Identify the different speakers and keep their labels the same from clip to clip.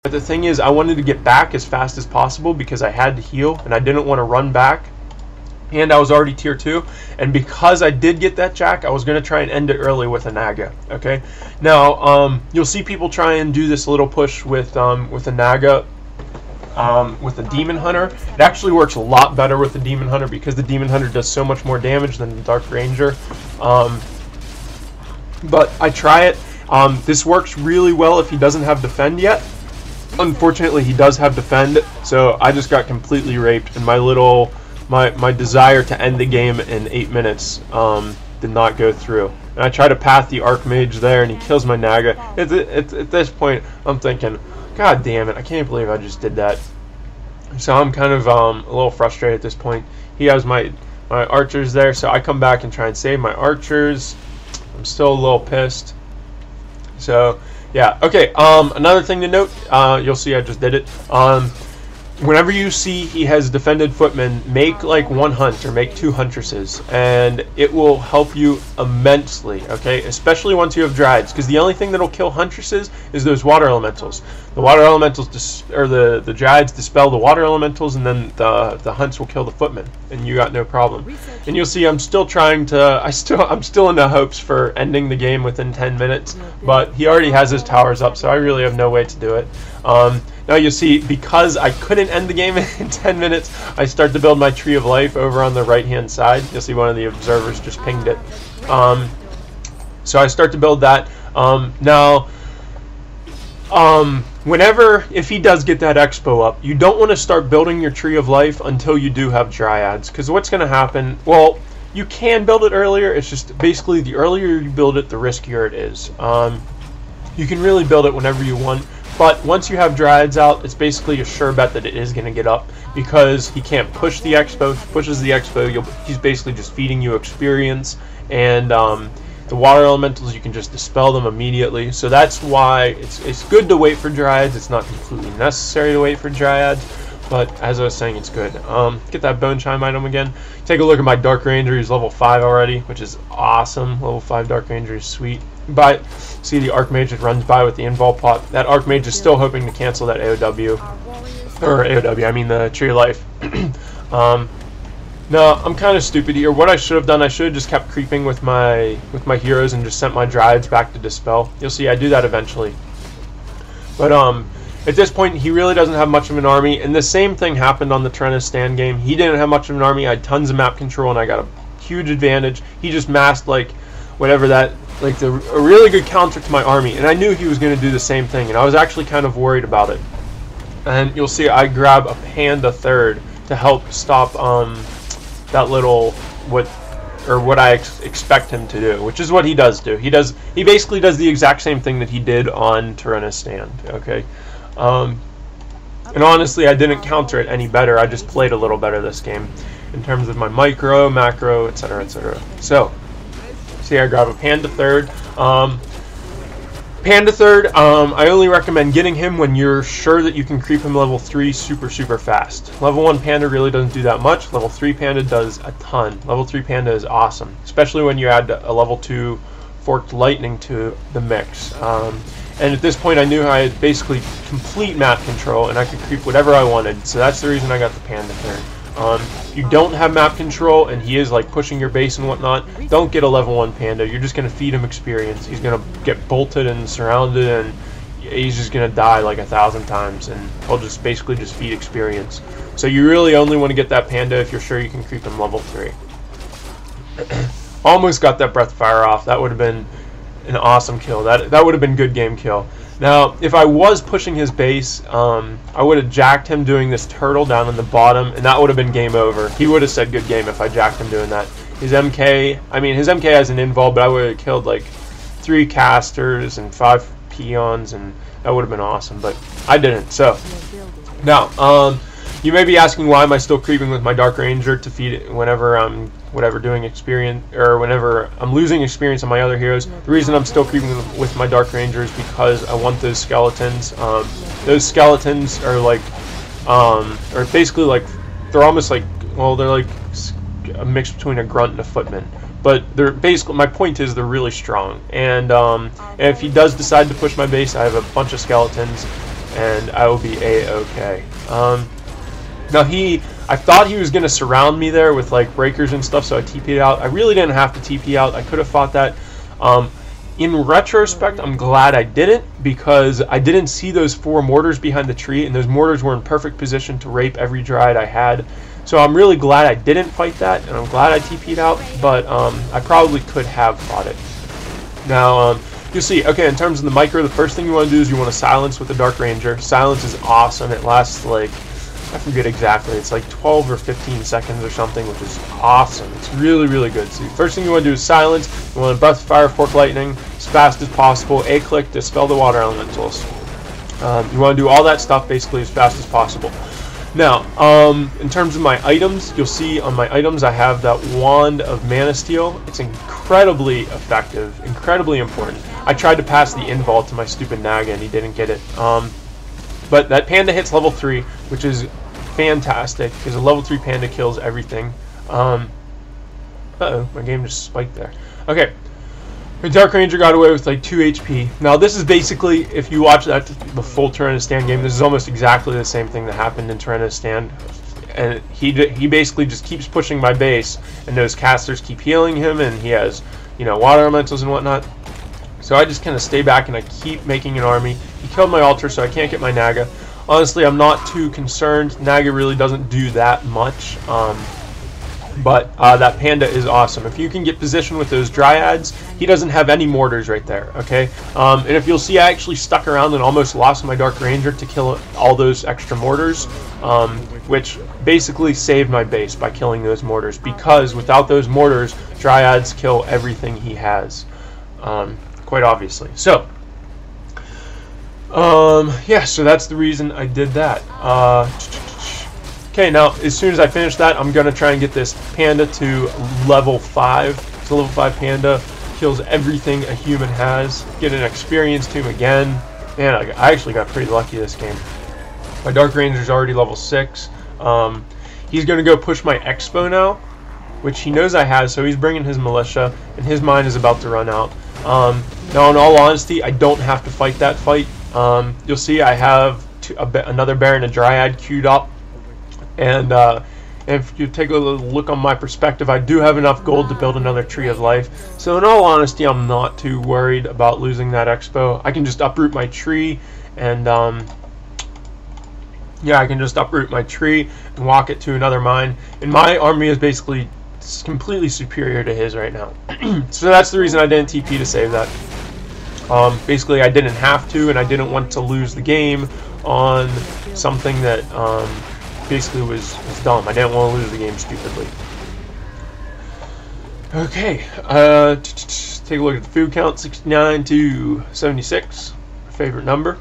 Speaker 1: But the thing is, I wanted to get back as fast as possible because I had to heal, and I didn't want to run back. And I was already tier 2, and because I did get that jack, I was going to try and end it early with a Naga. Okay, now you'll see people try and do this little push with a Naga, with the Demon Hunter. It actually works a lot better with the Demon Hunter because the Demon Hunter does so much more damage than the Dark Ranger. But I try it. This works really well if he doesn't have defend yet. Unfortunately, he does have defend, so I just got completely raped, and my desire to end the game in 8 minutes did not go through. And I try to path the Archmage there, and he kills my Naga. At this point, I'm thinking, God damn it, I can't believe I just did that. So I'm kind of a little frustrated at this point. He has my archers there, so I come back and try and save my archers. I'm still a little pissed. So, yeah, okay, another thing to note, you'll see I just did it. Whenever you see he has defended footmen, make like 1 hunt or make 2 huntresses, and it will help you immensely, okay? Especially once you have Dryades, because the only thing that'll kill huntresses is those water elementals. The water elementals, or the Dryades dispel the water elementals, and then the hunts will kill the footmen, and you got no problem. And you'll see I'm still trying to, I'm still in the hopes for ending the game within 10 minutes, but he already has his towers up, so I really have no way to do it. Now you'll see, because I couldn't end the game in 10 minutes, I start to build my Tree of Life over on the right-hand side. You'll see one of the observers just pinged it. So I start to build that. If he does get that Expo up, you don't want to start building your Tree of Life until you do have Dryads. Because what's going to happen, well, you can build it earlier, it's just basically the earlier you build it, the riskier it is. You can really build it whenever you want. But once you have Dryads out, it's basically a sure bet that it is going to get up because he can't push the Expo. If he pushes the Expo, he's basically just feeding you experience. And the water elementals, you can just dispel them immediately. So that's why it's good to wait for Dryads. It's not completely necessary to wait for Dryads. But as I was saying, it's good. Get that Bone Chime item again. Take a look at my Dark Ranger. He's level 5 already, which is awesome. Level 5 Dark Ranger is sweet. But see the Archmage that runs by with the Invul Pot. That Archmage is still hoping to cancel that AOW. Or AOW, I mean the Tree of Life. No, I'm kind of stupid here. What I should have done, I should have just kept creeping with my heroes and just sent my Dryads back to dispel. You'll see I do that eventually. But at this point, he really doesn't have much of an army, and the same thing happened on the Trennis Stand game. He didn't have much of an army. I had tons of map control, and I got a huge advantage. He just masked like whatever that, like a really good counter to my army, and I knew he was going to do the same thing, and I was actually kind of worried about it. And you'll see I grab a Panda third to help stop that little what I expect him to do, which is what he does do. He basically does the exact same thing that he did on Trennis Stand. Okay. And honestly, I didn't counter it any better. I just played a little better this game in terms of my micro, macro, etc., etc. So, see, I grab a Panda third. I only recommend getting him when you're sure that you can creep him level 3 super fast. Level 1 Panda really doesn't do that much. Level 3 Panda does a ton. Level 3 Panda is awesome, especially when you add a level 2 Forked Lightning to the mix. And at this point, I knew I had basically complete map control, and I could creep whatever I wanted. So that's the reason I got the Panda third. If you don't have map control, and he is like pushing your base and whatnot, don't get a level 1 Panda. You're just going to feed him experience. He's going to get bolted and surrounded, and he's just going to die like 1,000 times, and he'll just basically just feed experience. So you really only want to get that Panda if you're sure you can creep him level 3. Almost got that Breath of Fire off. That would have been an awesome kill. That would have been good game kill. Now, if I was pushing his base, I would have jacked him doing this turtle down in the bottom, and that would have been game over. He would have said good game if I jacked him doing that. His MK has an invul, but I would have killed like 3 casters and 5 peons, and that would have been awesome, but I didn't. So, now, you may be asking why am I still creeping with my Dark Ranger to feed it whenever I'm doing experience, or whenever I'm losing experience on my other heroes. The reason I'm still creeping with my Dark Ranger is because I want those skeletons. Those skeletons are like, are basically like, they're almost like, well, they're like a mix between a grunt and a footman. But they're basically, my point is they're really strong. And if he does decide to push my base, I have a bunch of skeletons. and I will be a-okay. Now I thought he was going to surround me there with like breakers and stuff, so I TP'd out. I really didn't have to TP out. I could have fought that. In retrospect, I'm glad I didn't, because I didn't see those 4 mortars behind the tree, and those mortars were in perfect position to rape every dryad I had. So I'm really glad I didn't fight that, and I'm glad I TP'd out, but I probably could have fought it. Now, you'll see, okay, in terms of the micro, the first thing you want to do is you want to silence with the Dark Ranger. Silence is awesome. It lasts like, I forget exactly, it's like 12 or 15 seconds or something, which is awesome. It's really, really good. So the first thing you want to do is silence. You want to breath fire, fork lightning as fast as possible. A-click, dispel the water elementals. You want to do all that stuff basically as fast as possible. Now, in terms of my items, you'll see on my items I have that Wand of Mana Steel. It's incredibly effective, incredibly important. I tried to pass the invul to my stupid Naga and he didn't get it. But that panda hits level 3, which is fantastic, because a level 3 panda kills everything. Uh-oh, my game just spiked there. Okay, the Dark Ranger got away with like 2 HP. Now this is basically, if you watch the full Tyrannistan game, this is almost exactly the same thing that happened in Tyrannistan. And he basically just keeps pushing my base, and those casters keep healing him, and he has, you know, water elementals and whatnot. So I just kind of stay back and I keep making an army. He killed my altar, so I can't get my Naga. Honestly, I'm not too concerned. Naga really doesn't do that much. But that panda is awesome. If you can get positioned with those dryads, he doesn't have any mortars right there, okay? And if you'll see, I actually stuck around and almost lost my Dark Ranger to kill all those extra mortars, which basically saved my base by killing those mortars, because without those mortars, dryads kill everything he has, quite obviously. So, yeah, so that's the reason I did that. Okay, now as soon as I finish that, I'm going to try and get this panda to level 5. It's a level 5 panda, kills everything a human has. Get an experience to him again. Man, I actually got pretty lucky this game. My Dark Ranger's already level 6. He's going to go push my Expo now, which he knows I have, so he's bringing his militia, and his mine is about to run out. Now, in all honesty, I don't have to fight that fight. You'll see I have another bear and a dryad queued up. And if you take a look on my perspective, I do have enough gold to build another Tree of Life. So in all honesty, I'm not too worried about losing that Expo. I can just uproot my tree, and yeah, I can just uproot my tree and walk it to another mine. And my army is basically completely superior to his right now. So that's the reason I didn't TP to save that. Basically, I didn't have to, and I didn't want to lose the game on something that basically was dumb. I didn't want to lose the game stupidly. Okay, take a look at the food count, 69 to 76, my favorite number.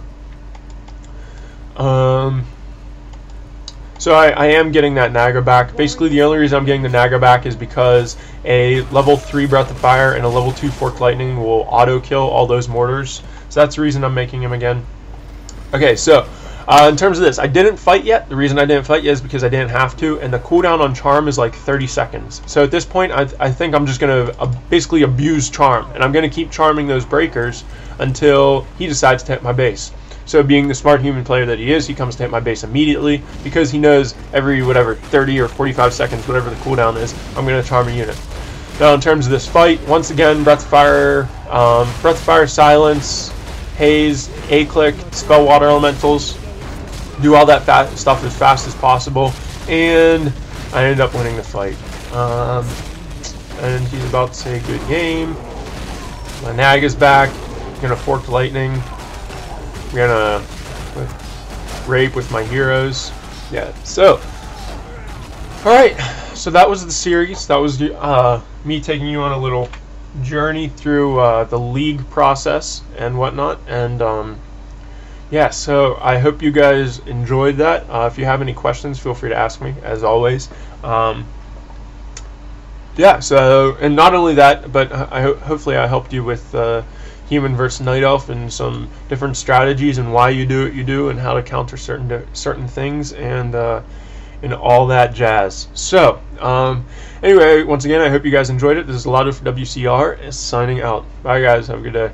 Speaker 1: So I am getting that Naga back. Basically, the only reason I'm getting the Naga back is because a level 3 Breath of Fire and a level 2 Forked Lightning will auto-kill all those mortars. So that's the reason I'm making him again. Okay, so in terms of this, I didn't fight yet. The reason I didn't fight yet is because I didn't have to, and the cooldown on Charm is like 30 seconds. So at this point, I think I'm just going to basically abuse Charm, and I'm going to keep charming those breakers until he decides to hit my base. So being the smart human player that he is, he comes to hit my base immediately, because he knows every, whatever, 30 or 45 seconds, whatever the cooldown is, I'm going to charm a unit. Now in terms of this fight, once again, Breath of Fire, Silence, Haze, A-Click, Spell Water Elementals, do all that stuff as fast as possible, and I ended up winning the fight. And he's about to say good game. My Naga's back. I'm gonna Forked Lightning. I'm gonna rape with my heroes. Yeah, so alright, so that was the series. That was me taking you on a little journey through the league process and whatnot, and yeah, so I hope you guys enjoyed that. If you have any questions, feel free to ask me, as always. Yeah, so, and not only that, but hopefully I helped you with Human versus Night Elf and some different strategies and why you do what you do and how to counter certain things and all that jazz. So, anyway, once again, I hope you guys enjoyed it. This is Lado for WCR, signing out. Bye, guys. Have a good day.